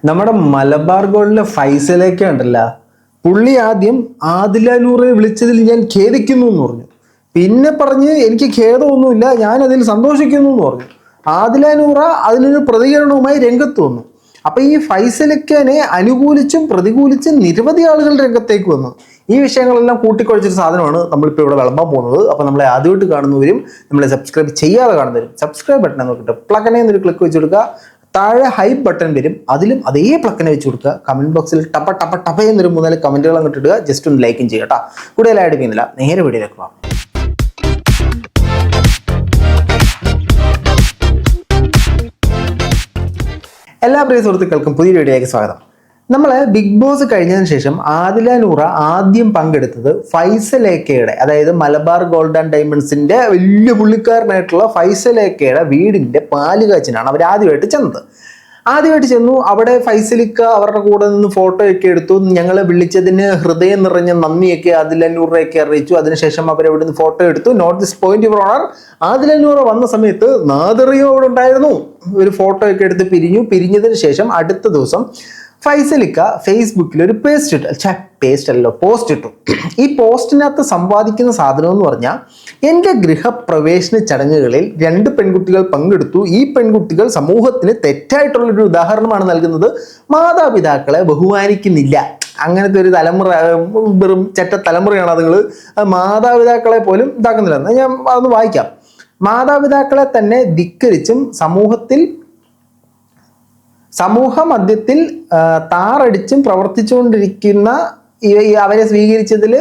നമ്മുടെ മലബാർ ഗോൾഡിലെ ഫൈസലേക്ക് ഉണ്ടല്ല, പുള്ളി ആദ്യം ആദില നൂറെ വിളിച്ചതിൽ ഞാൻ ഖേദിക്കുന്നു എന്ന് പറഞ്ഞു. പിന്നെ പറഞ്ഞ് എനിക്ക് ഖേദമൊന്നുമില്ല, ഞാൻ അതിൽ സന്തോഷിക്കുന്നു എന്ന് പറഞ്ഞു. ആദില നൂറ അതിനൊരു പ്രതികരണവുമായി രംഗത്ത് വന്നു. അപ്പൊ ഈ ഫൈസലക്കനെ അനുകൂലിച്ചും പ്രതികൂലിച്ചും നിരവധി ആളുകൾ രംഗത്തേക്ക് വന്നു. ഈ വിഷയങ്ങളെല്ലാം കൂട്ടിക്കുഴച്ചൊരു സാധനമാണ് നമ്മളിപ്പോൾ ഇവിടെ വിളമ്പാൻ പോകുന്നത്. അപ്പൊ നമ്മളെ ആദ്യമായിട്ട് കാണുന്നവരും നമ്മളെ സബ്സ്ക്രൈബ് ചെയ്യാതെ കാണുന്നവരും സബ്സ്ക്രൈബ് ബട്ടൺ നോക്കിയിട്ട് പ്ലഗനെ എന്നൊരു ക്ലിക്ക് വെച്ച് കൊടുക്കുക. താഴെ ഹൈപ്പ് ബട്ടൺ വരും, അതിലും അതേ പ്ലക്കിനെ വെച്ച് കൊടുക്കുക. കമന്റ് ബോക്സിൽ ടപ്പ ടപ്പ ടപ്പ എന്നൊരു 3-4 കമന്റുകൾ അങ്ങോട്ട് ഇടുക. ജസ്റ്റ് ഒന്ന് ലൈക്കും ചെയ്യുക കേട്ടോ. കൂടുതൽ ആഡ് ചെയ്യുന്നില്ല, നേരെ വീഡിയോയിലേക്ക് പോകാം. എല്ലാ പ്രിയ സുഹൃത്തുക്കൾക്കും പുതിയ വീഡിയോയിലേക്ക് സ്വാഗതം. നമ്മൾ ബിഗ് ബോസ് കഴിഞ്ഞതിന് ശേഷം ആദില നൂറ ആദ്യം പങ്കെടുത്തത് ഫൈസലേക്കയുടെ, അതായത് മലബാർ ഗോൾഡ് ആൻഡ് ഡയമണ്ട്സിന്റെ വലിയ പുള്ളിക്കാരനായിട്ടുള്ള ഫൈസലേക്കയുടെ വീടിന്റെ പാലുകാച്ചിനാണ് അവർ ആദ്യമായിട്ട് ചെന്നത്. അവിടെ ഫൈസലിക്ക അവരുടെ കൂടെ നിന്ന് ഫോട്ടോയൊക്കെ എടുത്തു. ഞങ്ങളെ വിളിച്ചതിന് ഹൃദയം നിറഞ്ഞ നന്ദിയൊക്കെ ആദില നൂറയൊക്കെ അറിയിച്ചു. അതിനുശേഷം അവരവിടെ നിന്ന് ഫോട്ടോ എടുത്തു. Note this point your honour, Adhila Noora വന്ന സമയത്ത് നാദറിയോ അവിടെ ഉണ്ടായിരുന്നു. ഒരു ഫോട്ടോ ഒക്കെ എടുത്ത് പിരിഞ്ഞതിന് ശേഷം അടുത്ത ദിവസം ഫൈസലിക്ക ഫേസ്ബുക്കിൽ ഒരു പോസ്റ്റ് ഇട്ടു. ഈ പോസ്റ്റിനകത്ത് സമ്പാദിക്കുന്ന സാധനം എന്ന് പറഞ്ഞാൽ, എൻ്റെ ഗൃഹപ്രവേശന ചടങ്ങുകളിൽ 2 പെൺകുട്ടികൾ പങ്കെടുത്തു. ഈ പെൺകുട്ടികൾ സമൂഹത്തിന് തെറ്റായിട്ടുള്ളൊരു ഉദാഹരണമാണ് നൽകുന്നത്. മാതാപിതാക്കളെ ബഹുമാനിക്കുന്നില്ല. അങ്ങനത്തെ ഒരു തലമുറ, വെറും ചെറ്റ തലമുറയാണ് അതുങ്ങൾ. മാതാപിതാക്കളെ പോലും ഇതാക്കുന്നില്ല. ഞാൻ അതൊന്ന് വായിക്കാം. മാതാപിതാക്കളെ തന്നെ ധിക്കരിച്ചും സമൂഹ മധ്യത്തിൽ താറടിച്ചും പ്രവർത്തിച്ചുകൊണ്ടിരിക്കുന്ന അവരെ സ്വീകരിച്ചതിൽ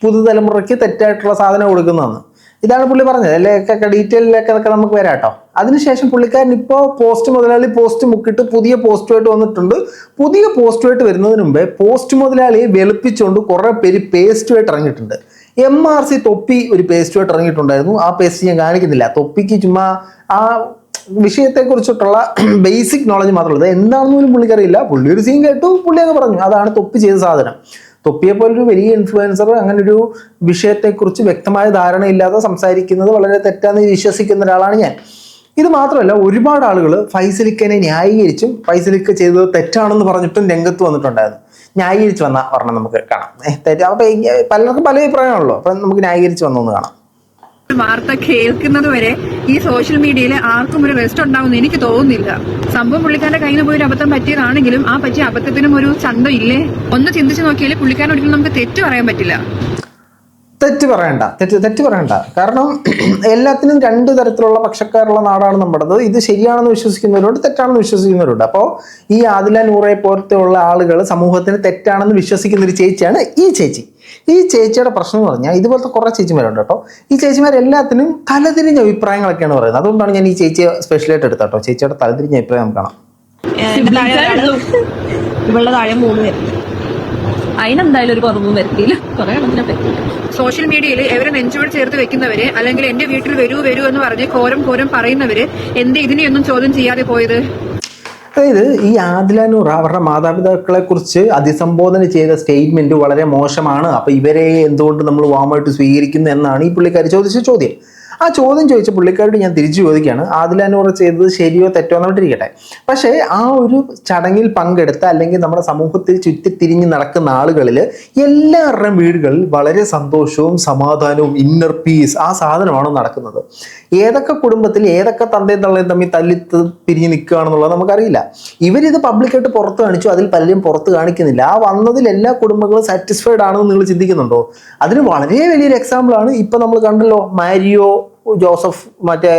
പുതുതലമുറയ്ക്ക് തെറ്റായിട്ടുള്ള സാധനം കൊടുക്കുന്നതാണ്. ഇതാണ് പുള്ളി പറഞ്ഞത്. അതിലേക്കൊക്കെ ഡീറ്റെയിലൊക്കെ നമുക്ക് വരാം കേട്ടോ. അതിനുശേഷം പുള്ളിക്കാരൻ ഇപ്പോൾ പോസ്റ്റ് മുതലാളി പോസ്റ്റ് മുക്കിട്ട് പുതിയ പോസ്റ്റുമായിട്ട് വന്നിട്ടുണ്ട്. പുതിയ പോസ്റ്റുമായിട്ട് വരുന്നതിന് മുമ്പേ പോസ്റ്റ് മുതലാളിയെ വെളുപ്പിച്ചുകൊണ്ട് കുറേ പേര് പേസ്റ്റുമായിട്ട് ഇറങ്ങിയിട്ടുണ്ട്. MRC തൊപ്പി ഒരു പേസ്റ്റുമായിട്ട് ഇറങ്ങിയിട്ടുണ്ടായിരുന്നു. ആ പേസ്റ്റ് ഞാൻ കാണിക്കുന്നില്ല. തൊപ്പിക്ക് ചുമ്മാ ആ വിഷയത്തെ കുറിച്ചിട്ടുള്ള ബേസിക് നോളജ് മാത്രമുള്ളത്. എന്താണെന്ന് പോലും പുള്ളിക്കറിയില്ല. പുള്ളി ഒരു സീൻ കേട്ടു, പുള്ളി അങ്ങ് പറഞ്ഞു. അതാണ് തൊപ്പി ചെയ്ത സാധനം. തൊപ്പിയെ പോലൊരു വലിയ ഇൻഫ്ലുവൻസർ അങ്ങനെ ഒരു വിഷയത്തെക്കുറിച്ച് വ്യക്തമായ ധാരണയില്ലാതെ സംസാരിക്കുന്നത് വളരെ തെറ്റാന്ന് വിശ്വസിക്കുന്ന ഒരാളാണ് ഞാൻ. ഇത് മാത്രമല്ല, ഒരുപാട് ആളുകൾ ഫൈസലിക്കനെ ന്യായീകരിച്ചും ഫൈസലിക്ക ചെയ്തത് തെറ്റാണെന്ന് പറഞ്ഞിട്ടും രംഗത്ത് വന്നിട്ടുണ്ടായിരുന്നു. ന്യായീകരിച്ച് വന്ന ഒരെണ്ണം നമുക്ക് കാണാം. അപ്പൊ പലർക്കും പല അഭിപ്രായമാണല്ലോ. അപ്പൊ നമുക്ക് ന്യായീകരിച്ച് വന്നൊന്ന് കാണാം. വാർത്ത കേൾക്കുന്നത് വരെ ഈ സോഷ്യൽ മീഡിയയിൽ ആർക്കും ഒരു റെസ്റ്റ് ഉണ്ടാവുമെന്ന് എനിക്ക് തോന്നുന്നില്ല. സംഭവം പുള്ളിക്കാരന്റെ കയ്യിൽ നിന്ന് പോയി ഒരു അബദ്ധം പറ്റിയതാണെങ്കിലും ആ പറ്റിയ അബദ്ധത്തിനും ഒരു ചന്തം ഇല്ലേ? ഒന്ന് ചിന്തിച്ചു നോക്കിയാൽ പുള്ളിക്കാരൻ ഒരിക്കലും നമുക്ക് തെറ്റ് പറയാൻ പറ്റില്ല. തെറ്റ് പറയണ്ട. കാരണം എല്ലാത്തിനും 2 തരത്തിലുള്ള പക്ഷക്കാരുള്ള നാടാണ് നമ്മുടേത്. ഇത് ശരിയാണെന്ന് വിശ്വസിക്കുന്നവരുണ്ട്, തെറ്റാണെന്ന് വിശ്വസിക്കുന്നവരുണ്ട്. അപ്പോൾ ഈ ആദില നൂറെ പോലത്തെ ഉള്ള ആളുകൾ സമൂഹത്തിന് തെറ്റാണെന്ന് വിശ്വസിക്കുന്ന ഒരു ചേച്ചിയാണ് ഈ ചേച്ചി. ഈ ചേച്ചിയുടെ പ്രശ്നം എന്ന് പറഞ്ഞാൽ, ഇതുപോലത്തെ കുറേ ചേച്ചിമാരുണ്ട് കേട്ടോ. ഈ ചേച്ചിമാരെല്ലാത്തിനും തലതിരിഞ്ഞ അഭിപ്രായങ്ങളൊക്കെയാണ് പറയുന്നത്. അതുകൊണ്ടാണ് ഞാൻ ഈ ചേച്ചിയെ സ്പെഷ്യലായിട്ട് എടുത്ത കേട്ടോ. ചേച്ചിയുടെ തലതിരിഞ്ഞ അഭിപ്രായം നമുക്ക് കാണാം. ഇവളുടെ താഴെ 3 പേര്, അതിനെന്തായാലും ഒരു കുറവും വരുത്തിയില്ല. കുറെ എണ്ണത്തിനെ പറ്റില്ല. സോഷ്യൽ മീഡിയയിൽ എവരെ നെഞ്ചോട് ചേർത്ത് വെക്കുന്നവര്, അല്ലെങ്കിൽ എന്റെ വീട്ടിൽ വരൂ എന്ന് പറഞ്ഞ് കോരം പറയുന്നവര് എന്ത് ഇതിനെയൊന്നും ചോദ്യം ചെയ്യാതെ പോയത്? അതായത് ഈ ആദില നൂറ അവരുടെ മാതാപിതാക്കളെ കുറിച്ച് അഭിസംബോധന ചെയ്ത സ്റ്റേറ്റ്മെന്റ് വളരെ മോശമാണ്. അപ്പൊ ഇവരെ എന്തുകൊണ്ട് നമ്മൾ വാമായിട്ട് സ്വീകരിക്കുന്നു എന്നാണ് ഈ പുള്ളിക്കാരി ചോദിച്ച ചോദ്യം. ആ ചോദ്യം ചോദിച്ച പുള്ളിക്കാരോട് ഞാൻ തിരിച്ചു ചോദിക്കുകയാണ്, ആദില നൂറ ചെയ്തത് ശരിയോ തെറ്റോ എന്നിട്ടിരിക്കട്ടെ. പക്ഷേ ആ ഒരു ചടങ്ങിൽ പങ്കെടുത്ത, അല്ലെങ്കിൽ നമ്മുടെ സമൂഹത്തിൽ ചുറ്റിത്തിരിഞ്ഞ് നടക്കുന്ന ആളുകളിൽ എല്ലാവരുടെയും വീടുകളിൽ വളരെ സന്തോഷവും സമാധാനവും ഇന്നർ പീസ് ആ സാധനമാണ് നടക്കുന്നത്. ഏതൊക്കെ കുടുംബത്തിൽ ഏതൊക്കെ തന്തയും തള്ളയും തമ്മിൽ തല്ലി പിരിഞ്ഞ് നിൽക്കുകയാണെന്നുള്ളത് നമുക്കറിയില്ല. ഇവരിത് പബ്ലിക്കായിട്ട് പുറത്ത് കാണിച്ചു, അതിൽ പലരും പുറത്ത് കാണിക്കുന്നില്ല. ആ വന്നതിൽ എല്ലാ കുടുംബങ്ങളും സാറ്റിസ്ഫൈഡ് ആണെന്ന് നിങ്ങൾ ചിന്തിക്കുന്നുണ്ടോ? അതിന് വളരെ വലിയൊരു എക്സാമ്പിളാണ് ഇപ്പൊ നമ്മൾ കണ്ടല്ലോ, മാരിയോ ജോസഫ്. മറ്റേ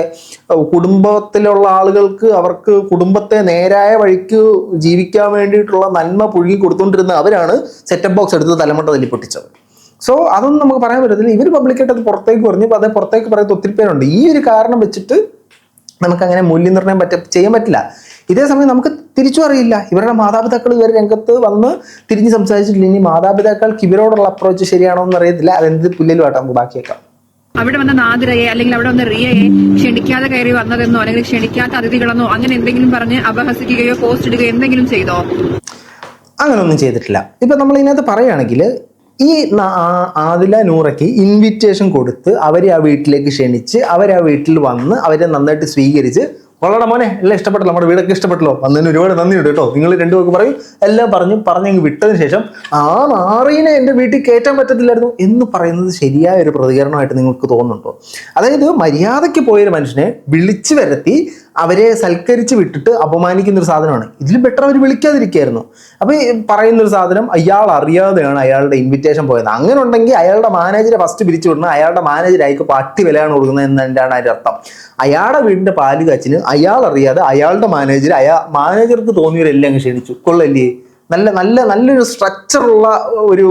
കുടുംബത്തിലുള്ള ആളുകൾക്ക് അവർക്ക് കുടുംബത്തെ നേരായ വഴിക്ക് ജീവിക്കാൻ വേണ്ടിയിട്ടുള്ള നന്മ പുഴുകി കൊടുത്തുകൊണ്ടിരുന്ന അവരാണ് സെറ്റപ്പ് ബോക്സ് എടുത്ത് തലമുട്ട തല്ലി പൊട്ടിച്ചത്. സോ അതൊന്നും നമുക്ക് പറയാൻ പറ്റത്തില്ല. ഇവർ പബ്ലിക്കായിട്ട് അത് പുറത്തേക്ക് പറഞ്ഞു. അത് പുറത്തേക്ക് പറയുന്ന ഒത്തിരി പേരുണ്ട്. ഈ ഒരു കാരണം വെച്ചിട്ട് നമുക്കങ്ങനെ മൂല്യനിർണ്ണയം ചെയ്യാൻ പറ്റില്ല. ഇതേസമയം നമുക്ക് തിരിച്ചു അറിയില്ല. ഇവരുടെ മാതാപിതാക്കൾ ഇവർ രംഗത്ത് വന്ന് തിരിഞ്ഞ് സംസാരിച്ചിട്ടില്ല. ഇനി മാതാപിതാക്കൾക്ക് ഇവരോടുള്ള അപ്രോച്ച് ശരിയാണോ എന്ന് അറിയത്തില്ല. അതെന്ത് പുല്ലിലുമായിട്ട് നമുക്ക് ബാക്കിയേക്കാം. അവിടെ വന്ന നാദിരയെ അല്ലെങ്കിൽ അവിടെ വന്ന റിയയെ ക്ഷണിക്കാതെ കയറി വന്നതെന്നോ അല്ലെങ്കിൽ ക്ഷണിക്കാത്ത അതിഥികളെന്നോ അങ്ങനെ എന്തെങ്കിലും പറഞ്ഞ് അപഹസിക്കുകയോ പോസ്റ്റ് ഇടുകയോ എന്തെങ്കിലും ചെയ്തോ? അങ്ങനെയൊന്നും ചെയ്തിട്ടില്ല. ഇപ്പൊ നമ്മൾ ഇതിനകത്ത് പറയുകയാണെങ്കിൽ, ഈ ആദില നൂറയ്ക്ക് ഇൻവിറ്റേഷൻ കൊടുത്ത് അവരെ ആ വീട്ടിലേക്ക് ക്ഷണിച്ച് അവരെ ആ വീട്ടിൽ വന്ന് അവരെ നന്നായിട്ട് സ്വീകരിച്ച് കൊള്ളടാ മോനെ, എല്ലാം ഇഷ്ടപ്പെട്ടല്ലോ, നമ്മുടെ വീടൊക്കെ ഇഷ്ടപ്പെട്ടല്ലോ, വന്നതിന് ഒരുപാട് നന്ദിയുണ്ട് കേട്ടോ. നിങ്ങൾ രണ്ടുപേർക്ക് പറയും. എല്ലാം പറഞ്ഞങ്ങ് വിട്ടതിന് ശേഷം ആ നാറീനെ എൻ്റെ വീട്ടിൽ കയറ്റാൻ പറ്റത്തില്ലായിരുന്നു എന്ന് പറയുന്നത് ശരിയായ ഒരു പ്രതികരണമായിട്ട് നിങ്ങൾക്ക് തോന്നുന്നുണ്ടോ? അതായത് മര്യാദയ്ക്ക് പോയൊരു മനുഷ്യനെ വിളിച്ചു വരുത്തി അവരെ സൽക്കരിച്ച് വിട്ടിട്ട് അപമാനിക്കുന്നൊരു സാധനമാണ്. ഇതിൽ ബെറ്റർ അവർ വിളിക്കാതിരിക്കുകയായിരുന്നു. അപ്പോൾ ഈ പറയുന്നൊരു സാധനം അയാൾ അറിയാതെയാണ് അയാളുടെ ഇൻവിറ്റേഷൻ പോയത്. അങ്ങനെ ഉണ്ടെങ്കിൽ അയാളുടെ മാനേജറെ ഫസ്റ്റ് പിരിച്ചു വിടണം. അയാളുടെ മാനേജരായിക്ക് പട്ടി വിലയാണ് കൊടുക്കുന്നത് എന്നതിൻ്റെയാണ് അതിൻ്റെ അർത്ഥം. അയാളുടെ വീടിൻ്റെ പാല് കാച്ചിന് അയാൾ അറിയാതെ അയാളുടെ മാനേജർക്ക് തോന്നിയവരെല്ലാം അങ്ങ് ക്ഷണിച്ചു. കൊള്ളല്ലേ? നല്ലൊരു സ്ട്രക്ചറുള്ള ഒരു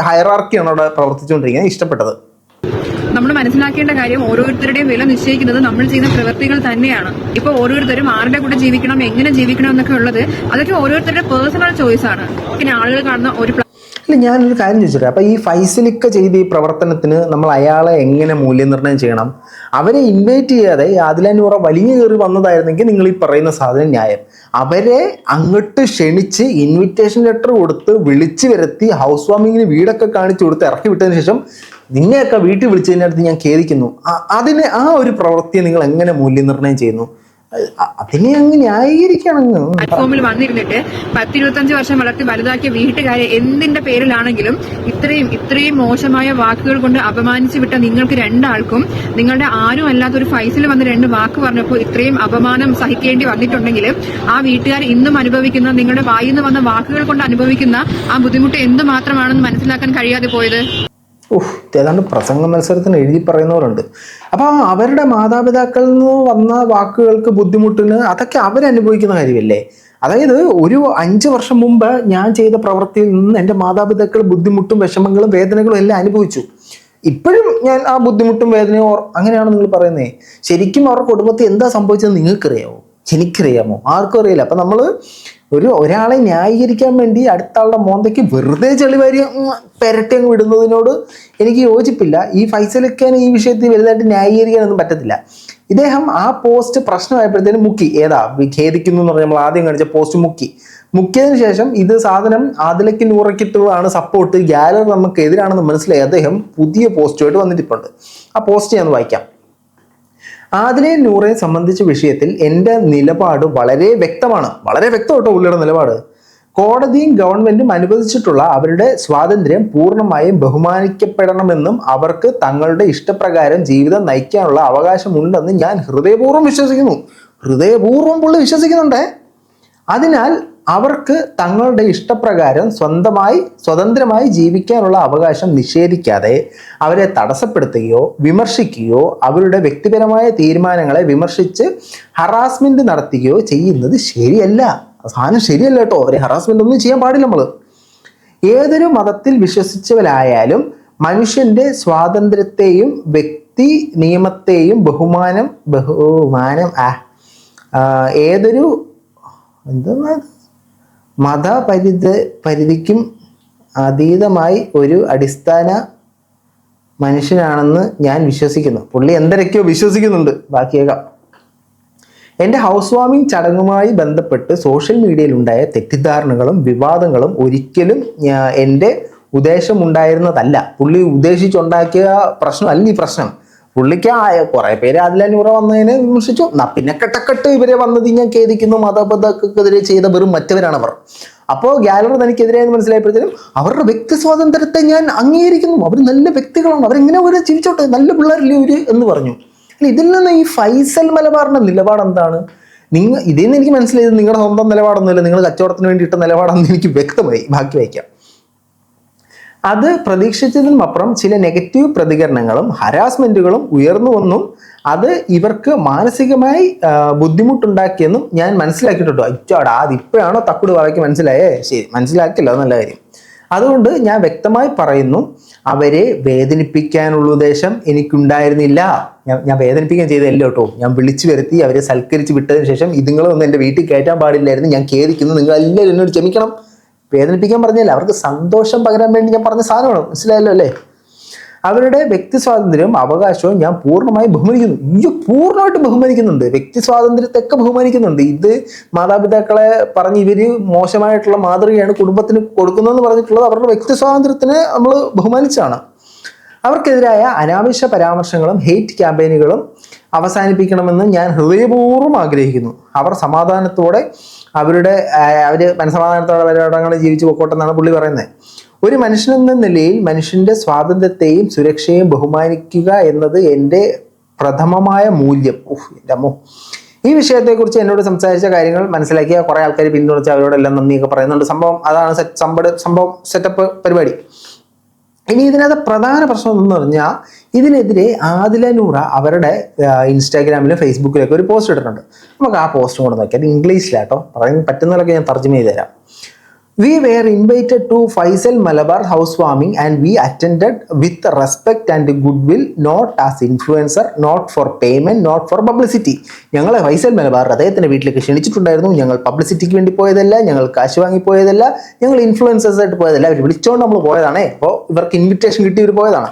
ഹയറാർക്കിയാണ് അവിടെ പ്രവർത്തിച്ചുകൊണ്ടിരിക്കുന്നത്. ഇഷ്ടപ്പെട്ടത്. നമ്മൾ മനസ്സിലാക്കേണ്ട കാര്യം, ഓരോരുത്തരുടെയും വില നിശ്ചയിക്കുന്നത് നമ്മൾ ചെയ്യുന്ന പ്രവൃത്തികൾ തന്നെയാണ്. ഇപ്പൊ ഓരോരുത്തരും ആരുടെ കൂടെ ജീവിക്കണം, എങ്ങനെ ജീവിക്കണം എന്നൊക്കെ ഉള്ളത് അതൊക്കെ ഓരോരുത്തരുടെ പേഴ്സണൽ ചോയ്സ് ആണ്. പിന്നെ ആളുകൾ കാണുന്ന ഒരു അല്ല, ഞാനൊരു കാര്യം ചോദിച്ചിട്ട്, അപ്പൊ ഈ ഫൈസലിക്ക ചെയ്ത ഈ പ്രവർത്തനത്തിന് നമ്മൾ അയാളെ എങ്ങനെ മൂല്യനിർണ്ണയം ചെയ്യണം? അവരെ ഇൻവൈറ്റ് ചെയ്യാതെ ആദില നൂറ വലിഞ്ഞു കയറി വന്നതായിരുന്നെങ്കിൽ നിങ്ങൾ ഈ പറയുന്ന സാധനം ന്യായം. അവരെ അങ്ങോട്ട് ക്ഷണിച്ച് ഇൻവിറ്റേഷൻ ലെറ്റർ കൊടുത്ത് വിളിച്ചു വരുത്തി ഹൗസ് വാമിങ്ങിന് വീടൊക്കെ കാണിച്ചു കൊടുത്ത് ഇറക്കി വിട്ടതിന് ശേഷം നിന്നെയൊക്കെ വീട്ടിൽ വിളിച്ചതിനടുത്ത് ഞാൻ ഖേദിക്കുന്നു. അതിനെ ആ ഒരു പ്രവൃത്തിയെ നിങ്ങൾ എങ്ങനെ മൂല്യനിർണ്ണയം ചെയ്യുന്നു? അതിനെ അങ്ങ് ന്യായീകരിക്കണം. പ്ലാറ്റ്ഫോമിൽ വന്നിരുന്നിട്ട് 10-25 വർഷം വളർത്തി വലുതാക്കിയ വീട്ടുകാരെ എന്തിന്റെ പേരിലാണെങ്കിലും ഇത്രയും മോശമായ വാക്കുകൾ കൊണ്ട് അപമാനിച്ചു വിട്ട നിങ്ങൾക്ക് രണ്ടാൾക്കും നിങ്ങളുടെ ആരും അല്ലാത്ത ഒരു ഫൈസിൽ വന്ന് 2 വാക്ക് പറഞ്ഞപ്പോൾ ഇത്രയും അപമാനം സഹിക്കേണ്ടി വന്നിട്ടുണ്ടെങ്കിൽ ആ വീട്ടുകാർ ഇന്നും അനുഭവിക്കുന്ന, നിങ്ങളുടെ വായിൽ നിന്ന് വന്ന വാക്കുകൾ കൊണ്ട് അനുഭവിക്കുന്ന ആ ബുദ്ധിമുട്ട് എന്തുമാത്രമാണെന്ന് മനസ്സിലാക്കാൻ കഴിയാതെ പോയത്. ഏതാണ്ട് പ്രസംഗ മത്സരത്തിന് എഴുതി പറയുന്നവരുണ്ട്. അപ്പോൾ അവരുടെ മാതാപിതാക്കളിൽ നിന്ന് വന്ന വാക്കുകൾക്ക് ബുദ്ധിമുട്ടിന് അതൊക്കെ അവരനുഭവിക്കുന്ന കാര്യമല്ലേ? അതായത് ഒരു 5 വർഷം മുമ്പ് ഞാൻ ചെയ്ത പ്രവൃത്തിയിൽ നിന്ന് എൻ്റെ മാതാപിതാക്കൾ ബുദ്ധിമുട്ടും വിഷമങ്ങളും വേദനകളും എല്ലാം അനുഭവിച്ചു. ഇപ്പോഴും ഞാൻ ആ ബുദ്ധിമുട്ടും വേദനയോ അങ്ങനെയാണ് നിങ്ങൾ പറയുന്നത്. ശരിക്കും അവരുടെ കുടുംബത്തിൽ എന്താ സംഭവിച്ചത് നിങ്ങൾക്കറിയാമോ? എനിക്കറിയാമോ? ആർക്കും അറിയില്ല. അപ്പം നമ്മൾ ഒരാളെ ന്യായീകരിക്കാൻ വേണ്ടി അടുത്ത ആളുടെ മോന്തയ്ക്ക് വെറുതെ ചെളിവാരി പെരട്ടി അങ്ങ് വിടുന്നതിനോട് എനിക്ക് യോജിപ്പില്ല. ഈ ഫൈസലിക്കാൻ ഈ വിഷയത്തിൽ വലുതായിട്ട് ന്യായീകരിക്കാനൊന്നും പറ്റത്തില്ല. ഇദ്ദേഹം ആ പോസ്റ്റ് പ്രശ്നമായപ്പോഴത്തേനും മുക്കി. ഖേദിക്കുന്നു എന്ന് പറഞ്ഞാൽ നമ്മൾ ആദ്യം കാണിച്ച പോസ്റ്റ് മുക്കിയതിന് ശേഷം ഇത് സാധനം ആദിലയ്ക്ക് നൂറയ്ക്കിട്ടുമാണ് സപ്പോർട്ട്, ഗാലറി നമുക്ക് എതിരാണെന്ന് മനസ്സിലായി അദ്ദേഹം പുതിയ പോസ്റ്റുമായിട്ട് വന്നിട്ടുണ്ട്. ആ പോസ്റ്റ് ഞാൻ വായിക്കാം. ആദിലയും നൂറയെ സംബന്ധിച്ച വിഷയത്തിൽ എൻ്റെ നിലപാട് വളരെ വ്യക്തമാണ്. വളരെ വ്യക്തം കേട്ടോ പുള്ളിയുടെ നിലപാട്. കോടതിയും ഗവൺമെന്റും അനുവദിച്ചിട്ടുള്ള അവരുടെ സ്വാതന്ത്ര്യം പൂർണ്ണമായും ബഹുമാനിക്കപ്പെടണമെന്നും അവർക്ക് തങ്ങളുടെ ഇഷ്ടപ്രകാരം ജീവിതം നയിക്കാനുള്ള അവകാശമുണ്ടെന്ന് ഞാൻ ഹൃദയപൂർവ്വം വിശ്വസിക്കുന്നു. ഹൃദയപൂർവ്വം പുള്ളി വിശ്വസിക്കുന്നുണ്ടേ. അതിനാൽ അവർക്ക് തങ്ങളുടെ ഇഷ്ടപ്രകാരം സ്വതന്ത്രമായി ജീവിക്കാനുള്ള അവകാശം നിഷേധിക്കാതെ അവരെ തടസ്സപ്പെടുത്തുകയോ വിമർശിക്കുകയോ അവരുടെ വ്യക്തിപരമായ തീരുമാനങ്ങളെ വിമർശിച്ച് ഹറാസ്മെന്റ് നടത്തുകയോ ചെയ്യുന്നത് ശരിയല്ല. സാധനം ശരിയല്ല കേട്ടോ. അവരെ ഹറാസ്മെന്റ് ഒന്നും ചെയ്യാൻ പാടില്ല. നമ്മൾ ഏതൊരു മതത്തിൽ വിശ്വസിച്ചവരായാലും മനുഷ്യന്റെ സ്വാതന്ത്ര്യത്തെയും വ്യക്തി നിയമത്തെയും ബഹുമാനം ഏതൊരു പരിധിക്കും അതീതമായി ഒരു അടിസ്ഥാന മനുഷ്യനാണെന്ന് ഞാൻ വിശ്വസിക്കുന്നു. പുള്ളി എന്തൊക്കെയോ വിശ്വസിക്കുന്നുണ്ട്. ബാക്കിയേക്കാം. എൻ്റെ ഹൗസ് വാമിംഗ് ചടങ്ങുമായി ബന്ധപ്പെട്ട് സോഷ്യൽ മീഡിയയിലുണ്ടായ തെറ്റിദ്ധാരണകളും വിവാദങ്ങളും ഒരിക്കലും എൻ്റെ ഉദ്ദേശമുണ്ടായിരുന്നതല്ല. പുള്ളി ഉദ്ദേശിച്ചുണ്ടാക്കിയ പ്രശ്നമല്ല ഈ പ്രശ്നം. പുള്ളിക്ക് കുറെ പേര് ആദില നൂറ വന്നതിനെ വിമർശിച്ചു. പിന്നെ കെട്ടക്കെട്ട് ഇവരെ വന്നത് ഞാൻ ഖേദിക്കുന്നു, മാതാപിതാക്കൾക്കെതിരെ ചെയ്ത വെറും മറ്റവരാണവർ. അപ്പോൾ ഗാലറി തനിക്കെതിരെയെന്ന് മനസ്സിലായപ്പോഴത്തേനും അവരുടെ വ്യക്തി സ്വാതന്ത്ര്യത്തെ ഞാൻ അംഗീകരിക്കുന്നു, അവർ നല്ല വ്യക്തികളാണ്, അവരെങ്ങനെ ഒരു ജീവിച്ചോട്ടെ, നല്ല പിള്ളേരല്ലേ ഇവര് എന്ന് പറഞ്ഞു. അല്ല, ഇതിൽ നിന്ന് ഈ ഫൈസൽ മലബാറിന്റെ നിലപാട് എന്താണ്? ഇതിൽ നിന്ന് എനിക്ക് മനസ്സിലായത് നിങ്ങളുടെ സ്വന്തം നിലപാടൊന്നുമില്ല, നിങ്ങൾ കച്ചവടത്തിന് വേണ്ടി ഇട്ട നിലപാടാണെന്ന് എനിക്ക് വ്യക്തമായി. ബാക്കി വായിക്കാം. അത് പ്രതീക്ഷിച്ചതിനും അപ്പുറം ചില നെഗറ്റീവ് പ്രതികരണങ്ങളും ഹരാസ്മെന്റുകളും ഉയർന്നു വന്നും അത് ഇവർക്ക് മാനസികമായി ബുദ്ധിമുട്ടുണ്ടാക്കിയെന്നും ഞാൻ മനസ്സിലാക്കിയിട്ടുണ്ടോ. അച്ചോടാ, അതിപ്പോഴാണോ തക്കുട് വായിക്ക് മനസ്സിലായേ? ശരി, മനസ്സിലാക്കിയല്ലോ, നല്ല കാര്യം. അതുകൊണ്ട് ഞാൻ വ്യക്തമായി പറയുന്നു, അവരെ വേദനിപ്പിക്കാനുള്ള ഉദ്ദേശം എനിക്കുണ്ടായിരുന്നില്ല. ഞാൻ വേദനിപ്പിക്കാൻ ചെയ്തതല്ല കേട്ടോ. ഞാൻ വിളിച്ചു വരുത്തി അവരെ സൽക്കരിച്ച് വിട്ടതിന് ശേഷം ഇതുങ്ങളൊന്നും എൻ്റെ വീട്ടിൽ കയറ്റാൻ പാടില്ലായിരുന്നു, ഞാൻ ഖേദിക്കുന്നു, നിങ്ങളെല്ലാവരും എന്നോട് ക്ഷമിക്കണം. വേദനിപ്പിക്കാൻ പറഞ്ഞില്ല, അവർക്ക് സന്തോഷം പകരാൻ വേണ്ടി ഞാൻ പറഞ്ഞ സാധനമാണ്. മനസ്സിലായല്ലോ അല്ലേ? അവരുടെ വ്യക്തി സ്വാതന്ത്ര്യവും അവകാശവും ഞാൻ പൂർണ്ണമായി ബഹുമാനിക്കുന്നു. പൂർണ്ണമായിട്ട് ബഹുമാനിക്കുന്നുണ്ട്. വ്യക്തി സ്വാതന്ത്ര്യത്തെയൊക്കെ ബഹുമാനിക്കുന്നുണ്ട്. ഇത് മാതാപിതാക്കളെ പറഞ്ഞ് ഇവര് മോശമായിട്ടുള്ള മാതൃകയാണ് കുടുംബത്തിന് കൊടുക്കുന്നതെന്ന് പറഞ്ഞിട്ടുള്ളത് അവരുടെ വ്യക്തി സ്വാതന്ത്ര്യത്തിനെ നമ്മൾ ബഹുമാനിച്ചാണ്. അവർക്കെതിരായ അനാവശ്യ പരാമർശങ്ങളും ഹെയ്റ്റ് ക്യാമ്പയിനുകളും അവസാനിപ്പിക്കണമെന്ന് ഞാൻ ഹൃദയപൂർവ്വം ആഗ്രഹിക്കുന്നു. അവർ സമാധാനത്തോടെ അവർ മനസമാധാനത്തോടെ അവരടങ്ങനെ ജീവിച്ചു പോക്കോട്ടെ എന്നാണ് പുള്ളി പറയുന്നത്. ഒരു മനുഷ്യനെന്ന നിലയിൽ മനുഷ്യൻ്റെ സ്വാതന്ത്ര്യത്തെയും സുരക്ഷയെയും ബഹുമാനിക്കുക എന്നത് എൻ്റെ പ്രഥമമായ മൂല്യം. എൻ്റെ അമ്മോ. ഈ വിഷയത്തെക്കുറിച്ച് എന്നോട് സംസാരിച്ച കാര്യങ്ങൾ മനസ്സിലാക്കിയ കുറേ ആൾക്കാർ പിന്തുണച്ച് അവരോടെല്ലാം നന്ദിയൊക്കെ പറയുന്നുണ്ട്. അതാണ് സംഭവം സെറ്റപ്പ് പരിപാടി. ഇനി ഇതിനകത്ത് പ്രധാന പ്രശ്നം എന്ന് പറഞ്ഞാൽ ഇതിനെതിരെ ആദില നൂറ അവരുടെ ഇൻസ്റ്റാഗ്രാമിലും ഫേസ്ബുക്കിലൊക്കെ ഒരു പോസ്റ്റ് ഇട്ടിട്ടുണ്ട്. നമുക്ക് ആ പോസ്റ്റും കൂടെ നോക്കി. അത് ഇംഗ്ലീഷിലാട്ടോ, പറയാൻ പറ്റുന്നതൊക്കെ ഞാൻ തർജ്ജമ ചെയ്ത് തരാം. We were invited to Faisal Malabar housewarming and we attended with respect and goodwill, not as influencer, not for payment, not for publicity. ഞങ്ങൾ ഫൈസൽ മലബാർ അദ്ദേഹത്തിൻ്റെ വീട്ടിലേക്ക് ക്ഷണിച്ചിട്ടുണ്ടായിരുന്നു. ഞങ്ങൾ പബ്ലിസിറ്റിക്ക് വേണ്ടി പോയതല്ല, ഞങ്ങൾ കാശ് വാങ്ങി പോയതല്ല, ഞങ്ങൾ ഇൻഫ്ലുവൻസേഴ്സ് ആയിട്ട് പോയതല്ല. അവർ വിളിച്ചുകൊണ്ട് നമ്മൾ പോയതാണേ. അപ്പോൾ ഇവർക്ക് ഇൻവിറ്റേഷൻ കിട്ടി ഇവർ പോയതാണ്.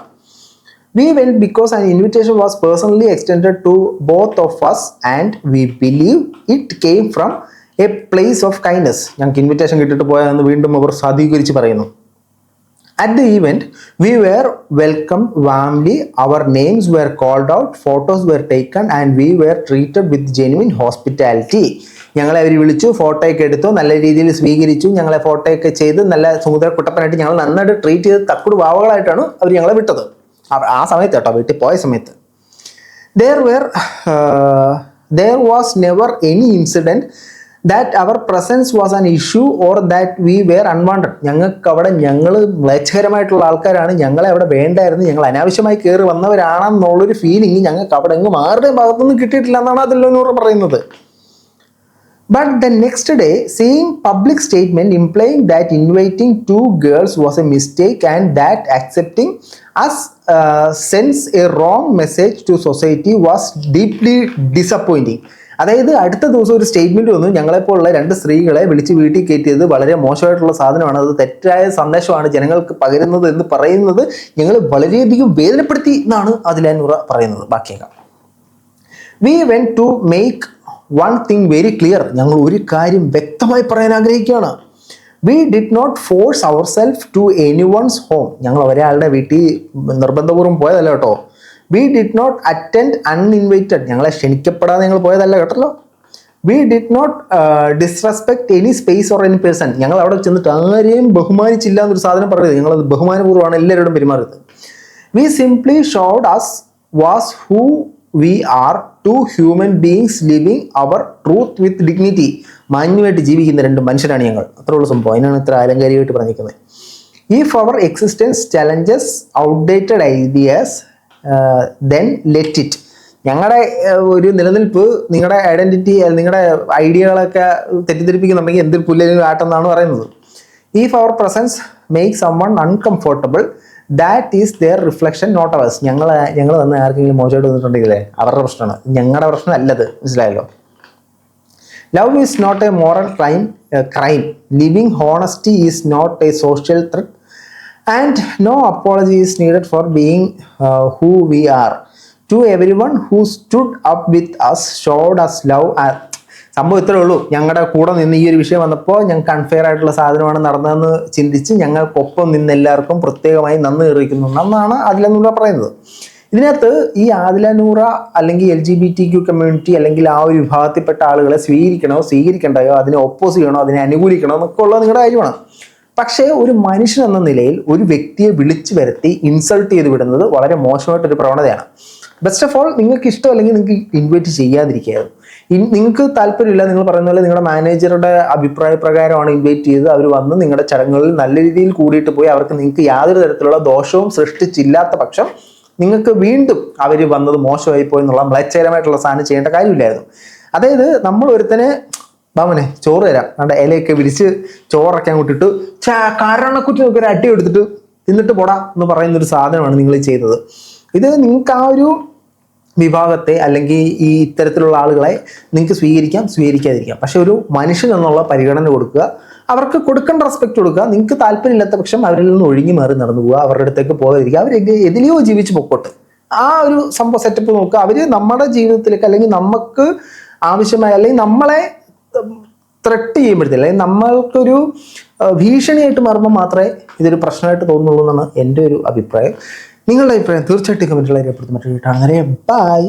We went because an invitation was personally extended to both of us and we believe it came from a place of kindness. ഞങ്ങൾക്ക് ഇൻവിറ്റേഷൻ കിട്ടിയിട്ട് പോയതെന്ന് വീണ്ടും അവർ സാധൂകരിച്ച് പറയുന്നു. At the event we were welcome warmly, our names were called out, photos were taken and we were treated with genuine hospitality. ഞങ്ങളെ അവർ വിളിച്ചു, ഫോട്ടോയൊക്കെ എടുത്തു, നല്ല രീതിയിൽ സ്വീകരിച്ചു, ഞങ്ങളെ ഫോട്ടോയൊക്കെ ചെയ്ത് നല്ല സമുദ്ര കുട്ടപ്പനായിട്ട് ഞങ്ങൾ നന്നായിട്ട് ട്രീറ്റ് ചെയ്ത് തക്കുട് വാവകളായിട്ടാണ് അവർ ഞങ്ങളെ വിട്ടത്. ആ സമയത്ത് കേട്ടോ, വീട്ടിൽ പോയ സമയത്ത്. There was never any incident that our presence was an issue or that we were unwanted. ഞങ്ങൾക്ക് അവിടെ ഞങ്ങൾ മ്ലേച്ഛകരമായിട്ടുള്ള ആൾക്കാരാണ്, ഞങ്ങളെ അവിടെ വേണ്ടായിരുന്നു, ഞങ്ങൾ അനാവശ്യമായി കയറി വന്നവരാണെന്നുള്ളൊരു ഫീലിംഗ് ഞങ്ങൾക്ക് അവിടെ എങ്ങും ആരുടെയും ഭാഗത്തുനിന്ന് കിട്ടിയിട്ടില്ല എന്നാണ് അതിലൂടെ പറയുന്നത്. But the next day, same public statement implying that inviting two girls was a mistake and that accepting us sends a wrong message to society was deeply disappointing. അതായത് അടുത്ത ദിവസം ഒരു സ്റ്റേറ്റ്മെന്റ് വന്നു, ഞങ്ങളെപ്പോലുള്ള 2 സ്ത്രീകളെ വിളിച്ച് വീട്ടിൽ കയറ്റിയത് വളരെ മോശമായിട്ടുള്ള സാധനമാണ്, അത് തെറ്റായ സന്ദേശമാണ് ജനങ്ങൾക്ക് പകരുന്നത് എന്ന് പറയുന്നത് ഞങ്ങൾ വളരെയധികം വേദനപ്പെടുത്തി എന്നാണ് ആദില നൂറ പറയുന്നത്. ബാക്കിയേക്കാം. We want to make one thing very clear. ഞങ്ങൾ ഒരു കാര്യം വ്യക്തമായി പറയാൻ ആഗ്രഹിക്കുകയാണ്. We did not force our self to any one's home. ഞങ്ങൾ ഒരാളുടെ വീട്ടിൽ നിർബന്ധപൂർവ്വം പോയതല്ല കേട്ടോ. We did not attend uninvited. ഞങ്ങളെ ക്ഷണിക്കപ്പെടാതെ ഞങ്ങൾ പോയതല്ല കേട്ടല്ലോ. We did not disrespect any space or any person. ഞങ്ങൾ അവിടെ ചെന്നിട്ട് ആരെയും ബഹുമാനിച്ചില്ല എന്നൊരു സാധനം പറയുന്നത്. ഞങ്ങളത് ബഹുമാനപൂർവ്വമാണ് എല്ലാവരോടും പെരുമാറിയത്. We simply showed us was who we are two human beings living our truth with dignity. മാന്യമായിട്ട് ജീവിക്കുന്ന 2 മനുഷ്യരാണ് ഞങ്ങൾ. അത്രയുള്ള സംഭവം. അതിനാണ് ഇത്ര ആലങ്കാരികമായിട്ട് പറഞ്ഞിരിക്കുന്നത്. If our existence challenges outdated ideas then let it. ഞങ്ങളുടെ ഒരു നിലനിൽപ്പ് നിങ്ങളുടെ ഐഡന്റിറ്റി നിങ്ങളുടെ ഐഡിയകളൊക്കെ തെറ്റിദ്ധരിപ്പിക്കുന്നുണ്ടെങ്കിൽ എന്തൊരു പുല്ലും ആട്ടെന്നാണ് പറയുന്നത്. If our presence make someone uncomfortable that is their reflection not ours. ഞങ്ങൾ വന്ന് ആർക്കെങ്കിലും മോശമായിട്ട് വന്നിട്ടുണ്ടെങ്കിലേ അവരുടെ പ്രശ്നമാണ്, ഞങ്ങളുടെ പ്രശ്നം അല്ലത്. മനസ്സിലായല്ലോ. Love is not a moral crime. Living honesty is not a social threat and no apology is needed for being who we are. To everyone who stood up with us, showed us love. സംഭവം ഇത്രേ ഉള്ളൂ. ഞങ്ങളുടെ കൂടെ നിന്ന് ഈ ഒരു വിഷയം വന്നപ്പോൾ ഞങ്ങൾക്ക് അൺഫെയർ ആയിട്ടുള്ള സാധനമാണ് നടന്നതെന്ന് ചിന്തിച്ച് ഞങ്ങൾക്കൊപ്പം നിന്ന് എല്ലാവർക്കും പ്രത്യേകമായി നന്ദി അറിയിക്കുന്നു എന്നാണ് ആദില നൂറ പറയുന്നത്. ഇതിനകത്ത് ഈ ആദില നൂറ അല്ലെങ്കിൽ LGBTQ കമ്മ്യൂണിറ്റി അല്ലെങ്കിൽ ആ ഒരു വിഭാഗത്തിൽപ്പെട്ട ആളുകളെ സ്വീകരിക്കണ്ടയോ, അതിനെ ഒപ്പോസ് ചെയ്യണോ, അതിനെ അനുകൂലിക്കണോ എന്നൊക്കെ ഉള്ളത് നിങ്ങളുടെ കാര്യമാണ്. പക്ഷേ ഒരു മനുഷ്യൻ എന്ന നിലയിൽ ഒരു വ്യക്തിയെ വിളിച്ചു വരുത്തി ഇൻസൾട്ട് ചെയ്ത് വിടുന്നത് വളരെ മോശമായിട്ടൊരു പ്രവണതയാണ്. ബെസ്റ്റ് ഓഫ് ഓൾ, നിങ്ങൾക്ക് ഇഷ്ടമല്ലെങ്കിൽ നിങ്ങൾക്ക് ഇൻവൈറ്റ് ചെയ്യാതിരിക്കുകയായിരുന്നു. നിങ്ങൾക്ക് താല്പര്യമില്ല, നിങ്ങൾ പറയുന്ന പോലെ നിങ്ങളുടെ മാനേജറുടെ അഭിപ്രായ പ്രകാരമാണ് ഇൻവൈറ്റ് ചെയ്ത് അവർ വന്ന് നിങ്ങളുടെ ചടങ്ങുകളിൽ നല്ല രീതിയിൽ കൂടിയിട്ട് പോയി നിങ്ങൾക്ക് യാതൊരു തരത്തിലുള്ള ദോഷവും സൃഷ്ടിച്ചില്ലാത്ത പക്ഷം നിങ്ങൾക്ക് വീണ്ടും അവർ വന്നത് മോശമായി പോയി എന്നുള്ള മ്ലേച്ഛകരമായിട്ടുള്ള സാധനം ചെയ്യേണ്ട കാര്യമില്ലായിരുന്നു. അതായത് നമ്മൾ ഒരുത്തനെ ബാമനെ ചോറ് തരാം, അവിടെ ഇലയൊക്കെ വിരിച്ച് ചോറൊക്കെ വിട്ടിട്ട് കാരണക്കുറ്റി നോക്കി ഒരു അടി എടുത്തിട്ട് തിന്നിട്ട് പോടാ എന്ന് പറയുന്നൊരു സാധനമാണ് നിങ്ങൾ ചെയ്തത്. ഇത് നിങ്ങൾക്ക് ആ ഒരു വിഭാഗത്തെ അല്ലെങ്കിൽ ഈ ഇത്തരത്തിലുള്ള ആളുകളെ നിങ്ങൾക്ക് സ്വീകരിക്കാതിരിക്കാം. പക്ഷെ ഒരു മനുഷ്യൻ എന്നുള്ള പരിഗണന കൊടുക്കുക, അവർക്ക് കൊടുക്കേണ്ട റെസ്പെക്ട് കൊടുക്കുക. നിങ്ങൾക്ക് താല്പര്യമില്ലാത്ത പക്ഷം അവരിൽ നിന്ന് ഒഴുകി മാറി നടന്നു പോവുക, അവരുടെ അടുത്തേക്ക് പോകാതിരിക്കുക. അവർ എതിലെയോ ജീവിച്ച് പൊക്കോട്ടെ. ആ ഒരു സംഭവം സെറ്റപ്പ് നോക്കുക. അവർ നമ്മുടെ ജീവിതത്തിലേക്ക് അല്ലെങ്കിൽ നമുക്ക് ആവശ്യമായ അല്ലെങ്കിൽ നമ്മളെ ത്രെട്ട് ചെയ്യുമ്പോഴത്തേക്ക് അല്ലെങ്കിൽ നമ്മൾക്കൊരു ഭീഷണിയായിട്ട് മാറുമ്പോൾ മാത്രമേ ഇതൊരു പ്രശ്നമായിട്ട് തോന്നുള്ളൂ എന്നാണ് എൻ്റെ ഒരു അഭിപ്രായം. നിങ്ങളുടെ അഭിപ്രായം തീർച്ചയായിട്ടും കമൻറ്റുകൾ രേഖപ്പെടുത്തും. മറ്റൊരു വീട്ടാണ്. ബൈ.